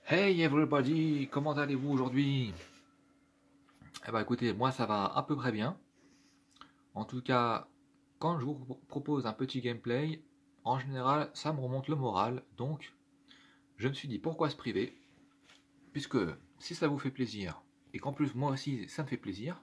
Hey everybody, comment allez-vous aujourd'hui? Eh ben écoutez, moi ça va à peu près bien. En tout cas, quand je vous propose un petit gameplay, en général ça me remonte le moral. Donc je me suis dit pourquoi se priver, puisque si ça vous fait plaisir, et qu'en plus moi aussi ça me fait plaisir,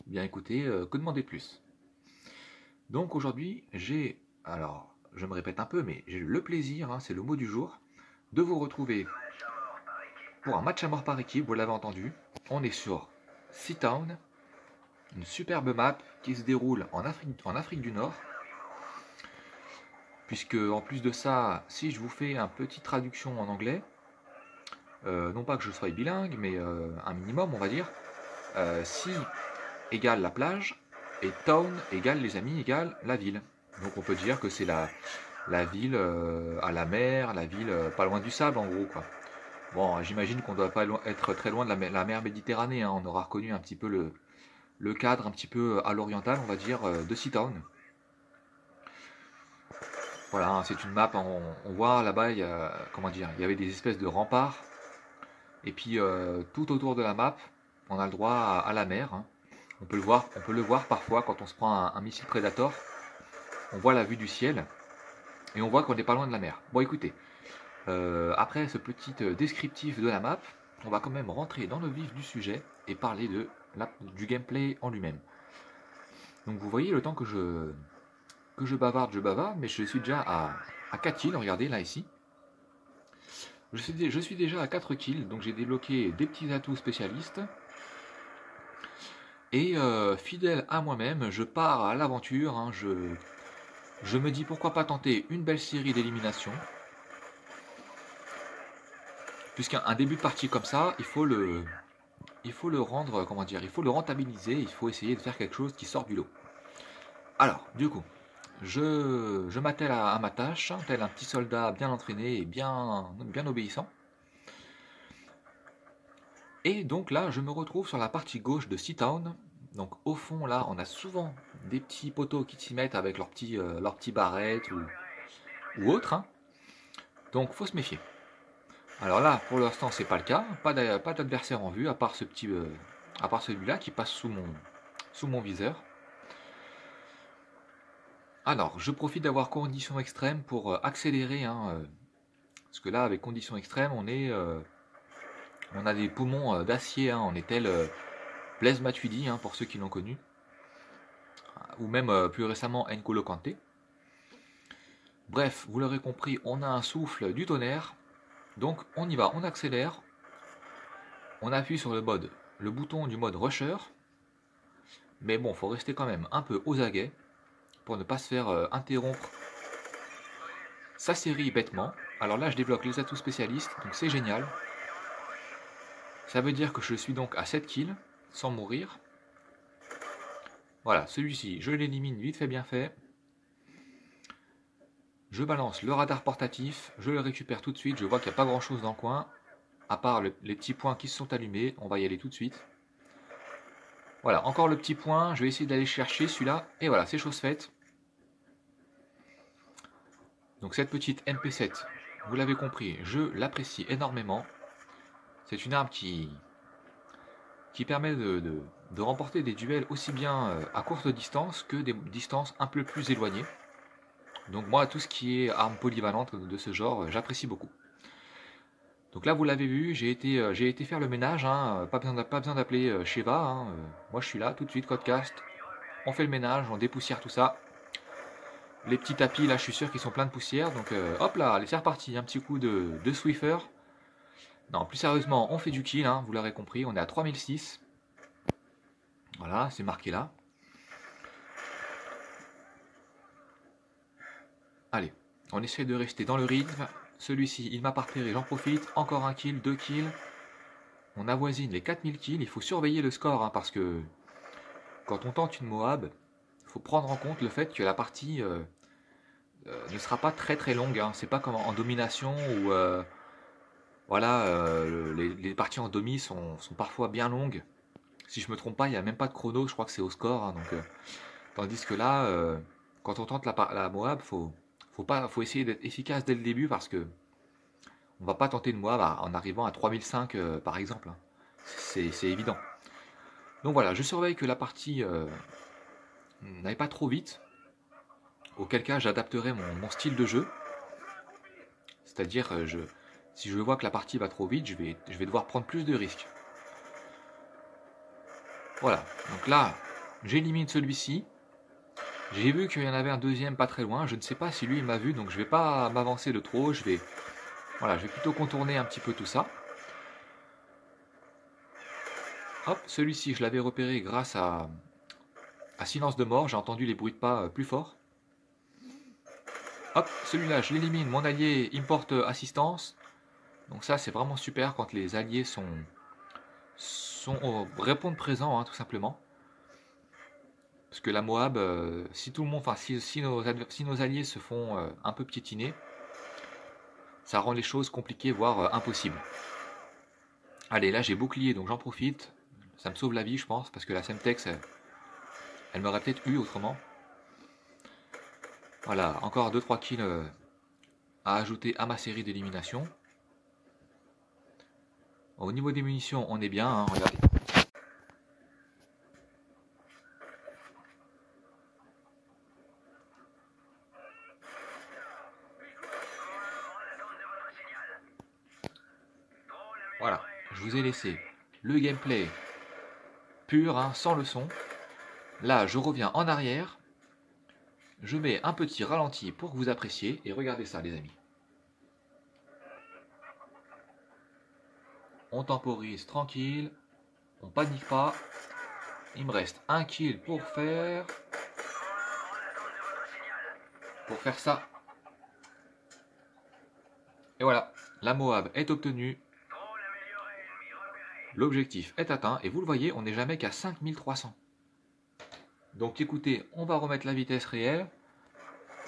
eh bien écoutez, que demander de plus? Donc aujourd'hui alors je me répète un peu, mais j'ai le plaisir, c'est le mot du jour, de vous retrouver pour un match à mort par équipe, vous l'avez entendu. On est sur Seatown, une superbe map qui se déroule en Afrique du Nord, puisque en plus de ça, si je vous fais une petite traduction en anglais, non pas que je sois bilingue, mais un minimum on va dire, si égale la plage, et town égale les amis égale la ville. Donc on peut dire que c'est la ville à la mer, la ville pas loin du sable en gros quoi. Bon, j'imagine qu'on doit pas être très loin de la mer Méditerranée, hein. On aura reconnu un petit peu le cadre un petit peu à l'oriental, on va dire, de Seatown. Voilà, c'est une map, on voit là-bas, comment dire, il y avait des espèces de remparts, et puis tout autour de la map, on a le droit à la mer, hein. On peut le voir parfois quand on se prend un missile Predator, on voit la vue du ciel, et on voit qu'on n'est pas loin de la mer. Bon écoutez, après ce petit descriptif de la map, on va quand même rentrer dans le vif du sujet et parler du gameplay en lui-même. Donc vous voyez, le temps que je bavarde, mais je suis déjà à 4 kills, regardez là ici. Je suis déjà à 4 kills, donc j'ai débloqué des petits atouts spécialistes. Et fidèle à moi-même, je pars à l'aventure, hein. Je me dis pourquoi pas tenter une belle série d'éliminations. Puisqu'un début de partie comme ça, il faut le rendre, comment dire, il faut le rentabiliser, il faut essayer de faire quelque chose qui sort du lot. Alors, du coup, je m'attelle à ma tâche, tel un petit soldat bien entraîné et bien obéissant. Et donc là, je me retrouve sur la partie gauche de Seatown. Donc au fond, là, on a souvent des petits poteaux qui s'y mettent avec leurs petits barrettes ou autres, hein. Donc faut se méfier. Alors là, pour l'instant, c'est pas le cas. Pas d'adversaire en vue, à part à part celui-là qui passe sous mon viseur. Alors, je profite d'avoir conditions extrêmes pour accélérer, hein, parce que là, avec conditions extrêmes, on a des poumons d'acier, hein. On est tel Blaise Matuidi, hein, pour ceux qui l'ont connu, ou même plus récemment N'Golo Kanté. Bref, vous l'aurez compris, on a un souffle du tonnerre, donc on y va, on accélère, on appuie sur le bouton du mode rusher, mais bon, faut rester quand même un peu aux aguets pour ne pas se faire interrompre sa série bêtement. Alors là, je débloque les atouts spécialistes, donc c'est génial. Ça veut dire que je suis donc à 7 kills, sans mourir. Voilà, celui-ci, je l'élimine vite fait bien fait. Je balance le radar portatif, je le récupère tout de suite, je vois qu'il n'y a pas grand chose dans le coin, à part les petits points qui se sont allumés, on va y aller tout de suite. Voilà, encore le petit point, je vais essayer d'aller chercher celui-là, et voilà, c'est chose faite. Donc cette petite MP7, vous l'avez compris, je l'apprécie énormément. C'est une arme qui permet de remporter des duels aussi bien à courte distance que des distances un peu plus éloignées. Donc moi, tout ce qui est arme polyvalente de ce genre, j'apprécie beaucoup. Donc là, vous l'avez vu, j'ai été faire le ménage, hein, pas besoin d'appeler Sheva, hein, moi je suis là tout de suite, Codecast, on fait le ménage, on dépoussière tout ça. Les petits tapis, là, je suis sûr qu'ils sont pleins de poussière, donc hop là, allez, c'est reparti, un petit coup de Swiffer. Non, plus sérieusement, on fait du kill, hein, vous l'aurez compris, on est à 3006. Voilà, c'est marqué là. Allez, on essaie de rester dans le rythme. Celui-ci, il m'a parterré, j'en profite. Encore un kill, 2 kills. On avoisine les 4000 kills. Il faut surveiller le score, hein, parce que quand on tente une Moab, il faut prendre en compte le fait que la partie ne sera pas très très longue, hein. C'est pas comme en domination où voilà, les parties en domi sont parfois bien longues. Si je me trompe pas, il n'y a même pas de chrono, je crois que c'est au score, hein, donc, tandis que là, quand on tente la Moab, faut essayer d'être efficace dès le début parce que On va pas tenter de Moab en arrivant à 3005 par exemple, hein. C'est évident. Donc voilà, je surveille que la partie n'aille pas trop vite, auquel cas j'adapterai mon style de jeu. C'est-à-dire, si je vois que la partie va trop vite, je vais devoir prendre plus de risques. Voilà, donc là, j'élimine celui-ci. J'ai vu qu'il y en avait un deuxième pas très loin. Je ne sais pas si lui il m'a vu, donc je ne vais pas m'avancer de trop. Voilà, je vais plutôt contourner un petit peu tout ça. Hop, celui-ci, je l'avais repéré grâce à silence de mort. J'ai entendu les bruits de pas plus forts. Hop, celui-là, je l'élimine. Mon allié, il me porte assistance. Donc ça, c'est vraiment super quand les alliés répondent présents, hein, tout simplement. Parce que la Moab, si tout le monde, enfin, si nos alliés se font un peu piétiner, ça rend les choses compliquées, voire impossibles. Allez, là j'ai bouclier, donc j'en profite. Ça me sauve la vie, je pense, parce que la Semtex, elle m'aurait peut-être eu autrement. Voilà, encore 2-3 kills à ajouter à ma série d'élimination. Au niveau des munitions, on est bien, hein, regardez. Voilà, je vous ai laissé le gameplay pur, hein, sans le son. Là, je reviens en arrière. Je mets un petit ralenti pour que vous appréciez. Et regardez ça, les amis. On temporise tranquille. On panique pas. Il me reste un kill pour faire ça. Et voilà, la Moab est obtenue. L'objectif est atteint. Et vous le voyez, on n'est jamais qu'à 5300. Donc écoutez, on va remettre la vitesse réelle.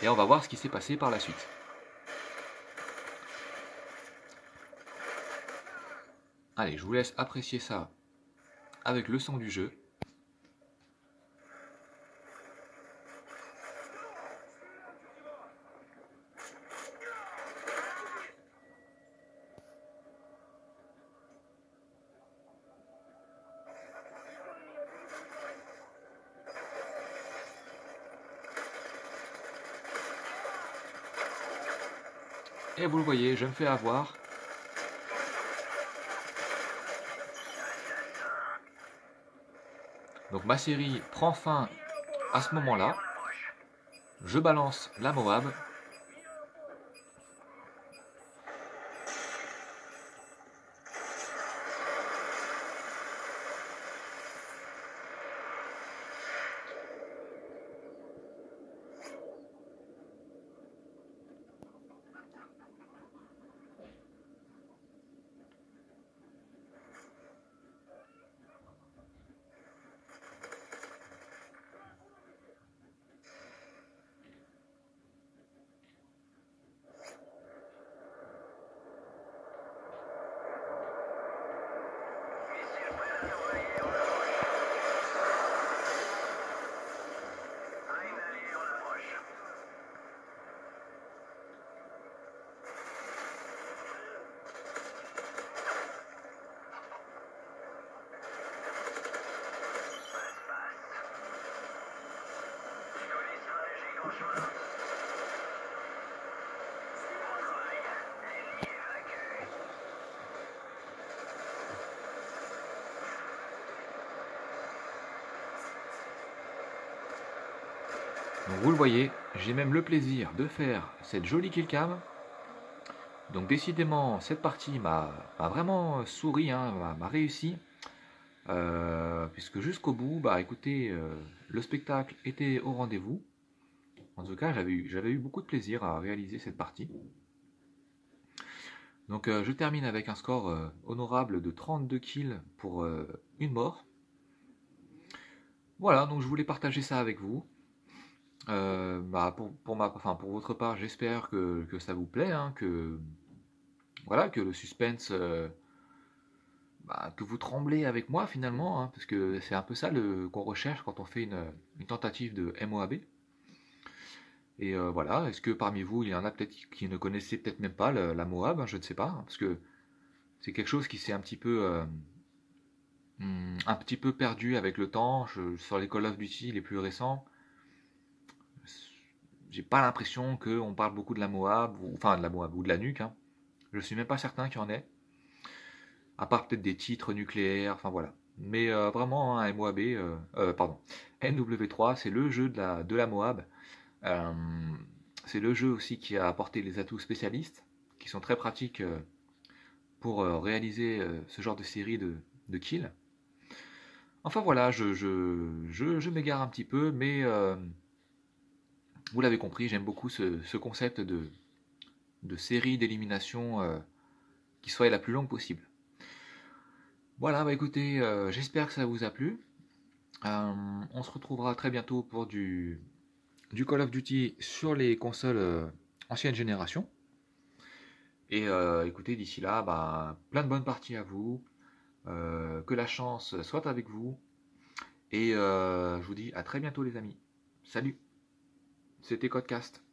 Et on va voir ce qui s'est passé par la suite. Allez, je vous laisse apprécier ça avec le son du jeu. Et vous le voyez, je me fais avoir. Donc ma série prend fin à ce moment-là. Je balance la Moab. Donc vous le voyez, j'ai même le plaisir de faire cette jolie killcam. Donc décidément, cette partie m'a vraiment souri, hein, m'a réussi. Puisque jusqu'au bout, bah écoutez, le spectacle était au rendez-vous. En tout cas, j'avais eu beaucoup de plaisir à réaliser cette partie. Donc je termine avec un score honorable de 32 kills pour une mort. Voilà, donc je voulais partager ça avec vous. Bah, pour votre part, j'espère que ça vous plaît, hein, voilà, que le suspense, que vous tremblez avec moi finalement, hein, parce que c'est un peu ça qu'on recherche quand on fait une tentative de MOAB. Et voilà, est-ce que parmi vous, il y en a peut-être qui ne connaissaient peut-être même pas la Moab, hein, je ne sais pas, hein, parce que c'est quelque chose qui s'est un petit peu perdu avec le temps. Sur les Call of Duty les plus récents, j'ai pas l'impression qu'on parle beaucoup de la Moab, ou, enfin de la Moab, ou de la nuque, hein. Je suis même pas certain qu'il y en ait, à part peut-être des titres nucléaires, enfin voilà. Mais vraiment, hein, MOAB, pardon, NW3, c'est le jeu de la Moab. Euh, c'est le jeu aussi qui a apporté les atouts spécialistes, qui sont très pratiques pour réaliser ce genre de série de kills. Enfin voilà, je m'égare un petit peu, mais vous l'avez compris, j'aime beaucoup ce concept de série d'élimination qui soit la plus longue possible. Voilà, bah écoutez, j'espère que ça vous a plu. On se retrouvera très bientôt pour du Call of Duty sur les consoles ancienne génération. Et écoutez, d'ici là, bah, plein de bonnes parties à vous. Que la chance soit avec vous. Et je vous dis à très bientôt les amis. Salut, c'était Codecast.